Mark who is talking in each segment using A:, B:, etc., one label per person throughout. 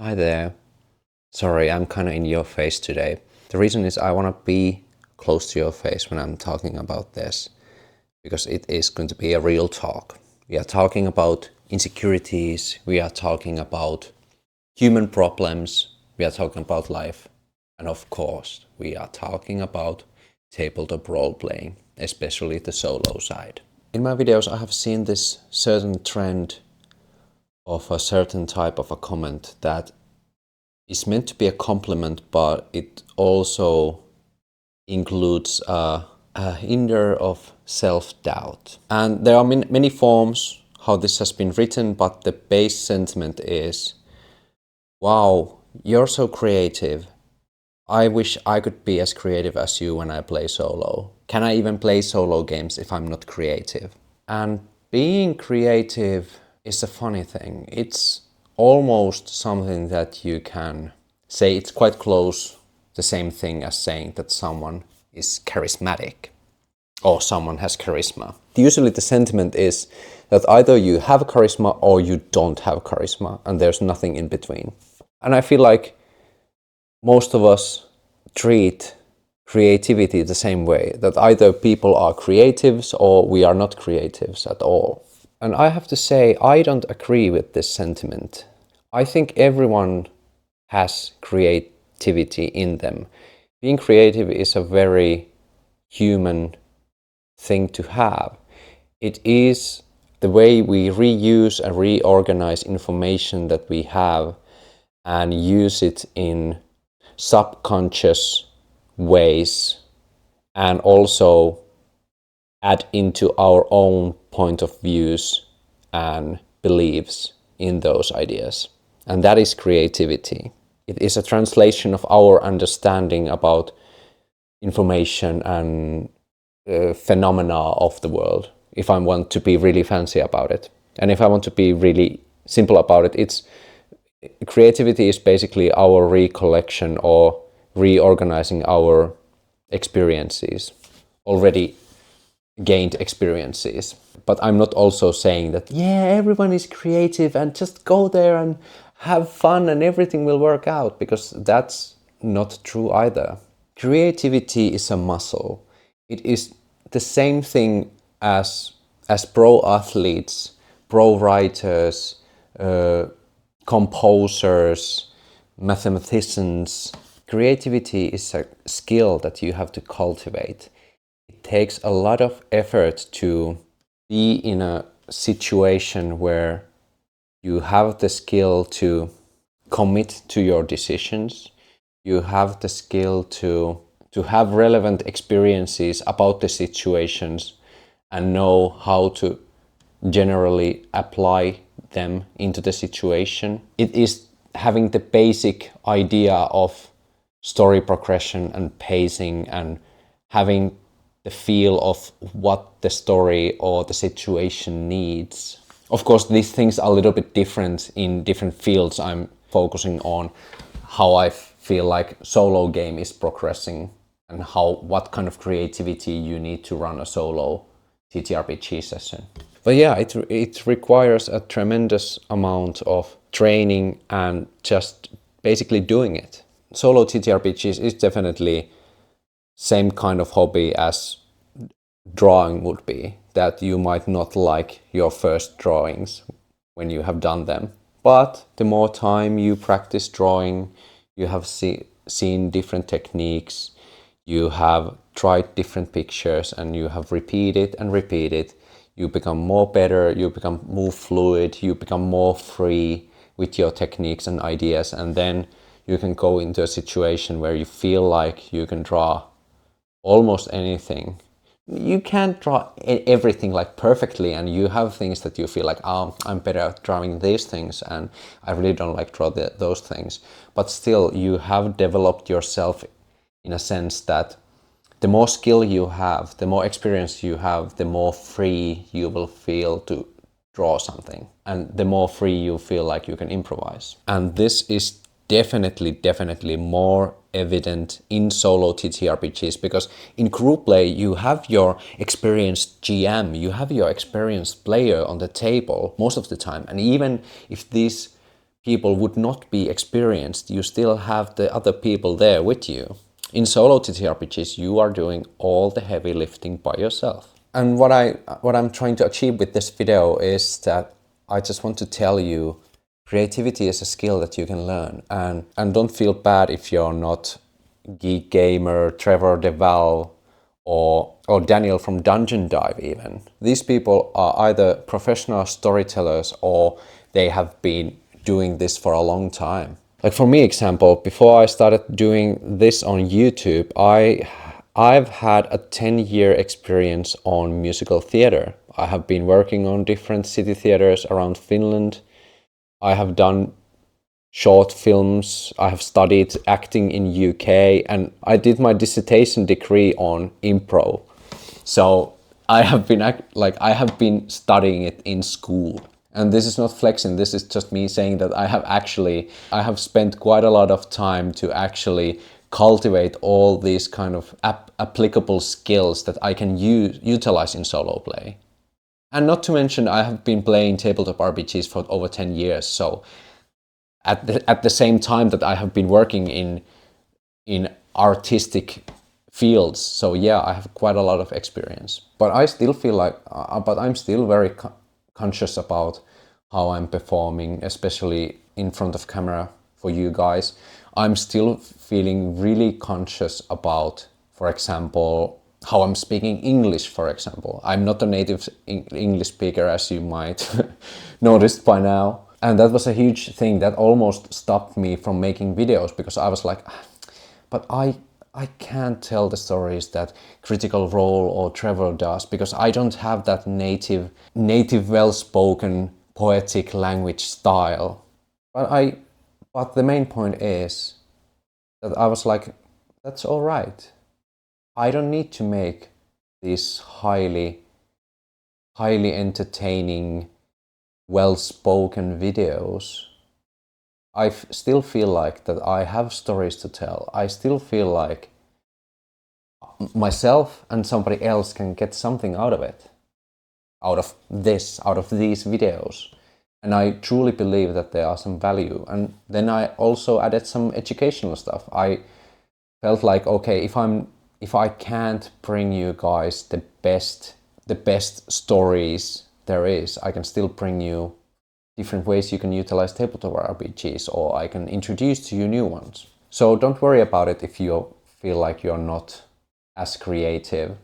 A: Hi there. Sorry, I'm kind of in your face today. The reason is I want to be close to your face when I'm talking about this because it is going to be a real talk. We are talking about insecurities, we are talking about human problems, we are talking about life, and of course, we are talking about tabletop role playing, especially the solo side. In my videos, I have seen this certain trend of a certain type of a comment that is meant to be a compliment, but it also includes a hinder of self-doubt. And there are many forms how this has been written, but the base sentiment is, wow, you're so creative. I wish I could be as creative as you when I play solo. Can I even play solo games if I'm not creative? And being creative is a funny thing. It's almost something that you can say it's quite close, the same thing as saying that someone is charismatic or someone has charisma. Usually the sentiment is that either you have charisma or you don't have charisma, and there's nothing in between. And I feel like most of us treat creativity the same way, that either people are creatives or we are not creatives at all. And I have to say, I don't agree with this sentiment. I think everyone has creativity in them. Being creative is a very human thing to have. It is the way we reuse and reorganize information that we have and use it in subconscious ways, and also add into our own point of views and beliefs in those ideas. And that is creativity. It is a translation of our understanding about information and phenomena of the world, if I want to be really fancy about it. And if I want to be really simple about it, it's creativity is basically our recollection or reorganizing our experiences, already gained experiences. But I'm not also saying that, yeah, everyone is creative and just go there and have fun and everything will work out, because that's not true either. Creativity is a muscle. It is the same thing as pro athletes, pro writers, composers, mathematicians. Creativity is a skill that you have to cultivate. It takes a lot of effort to be in a situation where you have the skill to commit to your decisions. You have the skill to have relevant experiences about the situations and know how to generally apply them into the situation. It is having the basic idea of story progression and pacing and having the feel of what the story or the situation needs. Of course, these things are a little bit different in different fields. I'm focusing on how I feel like solo game is progressing and what kind of creativity you need to run a solo ttrpg session. But yeah, it requires a tremendous amount of training and just basically doing it. Solo ttrpgs is definitely same kind of hobby as drawing would be, that you might not like your first drawings when you have done them. But the more time you practice drawing, you have seen different techniques, you have tried different pictures, and you have repeated and repeated, you become more better, you become more fluid, you become more free with your techniques and ideas, and then you can go into a situation where you feel like you can draw almost anything. You can't draw everything like perfectly, and you have things that you feel like, oh, I'm better at drawing these things and I really don't like draw those things. But still, you have developed yourself in a sense that the more skill you have, the more experience you have, the more free you will feel to draw something, and the more free you feel like you can improvise. And this is definitely more evident in solo ttrpgs, because in group play you have your experienced GM, you have your experienced player on the table most of the time, and even if these people would not be experienced, you still have the other people there with you. In solo ttrpgs, you are doing all the heavy lifting by yourself. And what I'm trying to achieve with this video is that I just want to tell you, creativity is a skill that you can learn, and don't feel bad if you're not Geek Gamer, Trevor DeVal, or Daniel from Dungeon Dive even. These people are either professional storytellers or they have been doing this for a long time. Like for me, example, before I started doing this on YouTube, I've had a 10-year experience on musical theater. I have been working on different city theaters around Finland. I have done short films. I have studied acting in UK, and I did my dissertation degree on improv. So I have been studying it in school. And this is not flexing, this is just me saying that I have spent quite a lot of time to actually cultivate all these kind of applicable skills that I can utilize in solo play. And not to mention, I have been playing tabletop RPGs for over 10 years, so at the same time that I have been working in artistic fields. So yeah, I have quite a lot of experience. But I still feel like, but I'm still very conscious about how I'm performing, especially in front of camera for you guys. I'm still feeling really conscious about, for example, how I'm speaking English, for example. I'm not a native English speaker, as you might noticed by now. And that was a huge thing that almost stopped me from making videos, because I was like, but I can't tell the stories that Critical Role or Trevor does, because I don't have that native well-spoken poetic language style. But the main point is that I was like, that's all right. I don't need to make these highly entertaining, well-spoken videos. I still feel like that I have stories to tell. I still feel like myself and somebody else can get something out of it, out of these videos. And I truly believe that there are some value. And then I also added some educational stuff. I felt like, okay, if I can't bring you guys the best stories there is, I can still bring you different ways you can utilize tabletop RPGs, or I can introduce to you new ones. So don't worry about it if you feel like you're not as creative.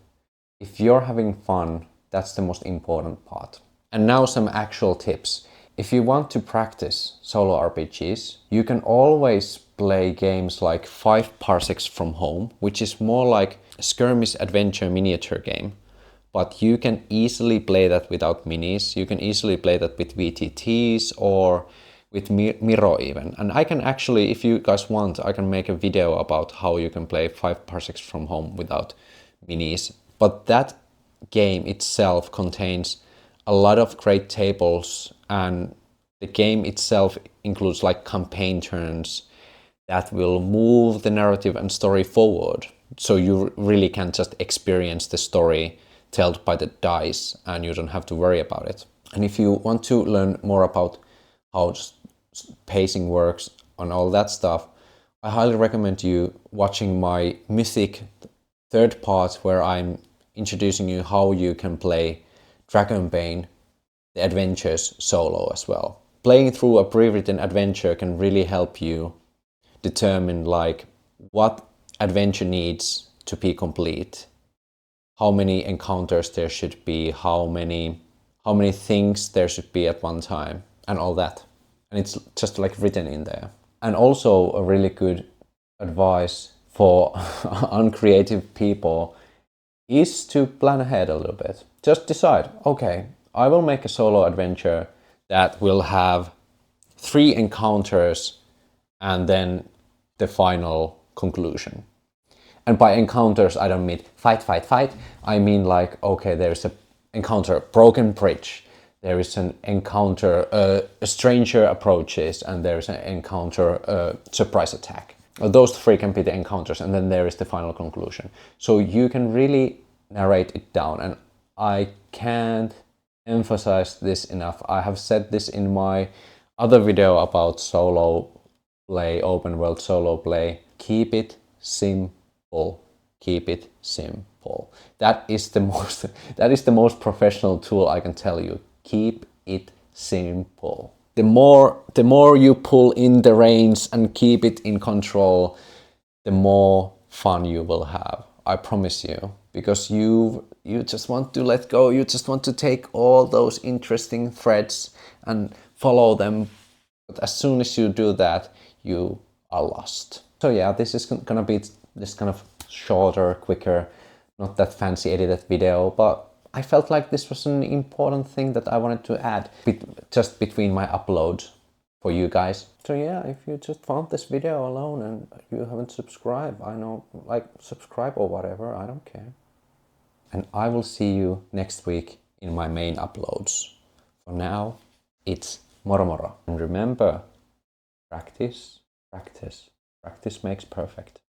A: If you're having fun, that's the most important part. And now some actual tips. If you want to practice solo RPGs, you can always play games like 5 Parsecs from Home, which is more like a skirmish adventure miniature game. But you can easily play that without minis. You can easily play that with VTTs or with Miro even. And I can actually, if you guys want, I can make a video about how you can play 5 Parsecs from Home without minis. But that game itself contains a lot of great tables, and the game itself includes like campaign turns that will move the narrative and story forward. So you really can just experience the story told by the dice, and you don't have to worry about it. And if you want to learn more about how pacing works and all that stuff, I highly recommend you watching my Mythic third part, where I'm introducing you how you can play Dragonbane, the adventures, solo as well. Playing through a pre-written adventure can really help you determine like what adventure needs to be complete, how many encounters there should be, how many things there should be at one time, and all that. And it's just like written in there. And also a really good advice for uncreative people is to plan ahead a little bit. Just decide, okay, I will make a solo adventure that will have 3 encounters and then the final conclusion. And by encounters, I don't mean fight. I mean like, okay, there's an encounter, broken bridge. There is an encounter, a stranger approaches, and there is an encounter, surprise attack. Those 3 can be the encounters, and then there is the final conclusion. So you can really narrate it down, and I can't emphasize this enough. I have said this in my other video about solo play, open world solo play. Keep it simple. Keep it simple. That is the most professional tool I can tell you. Keep it simple. The more you pull in the reins and keep it in control, the more fun you will have. I promise you. Because you just want to let go. You just want to take all those interesting threads and follow them. But as soon as you do that, you are lost. So yeah, this is gonna be this kind of shorter, quicker, not that fancy edited video, but I felt like this was an important thing that I wanted to add just between my uploads for you guys. So yeah, if you just found this video alone and you haven't subscribed, I know, like, subscribe or whatever, I don't care. And I will see you next week in my main uploads. For now, it's moro moro. And remember, practice, practice, practice makes perfect.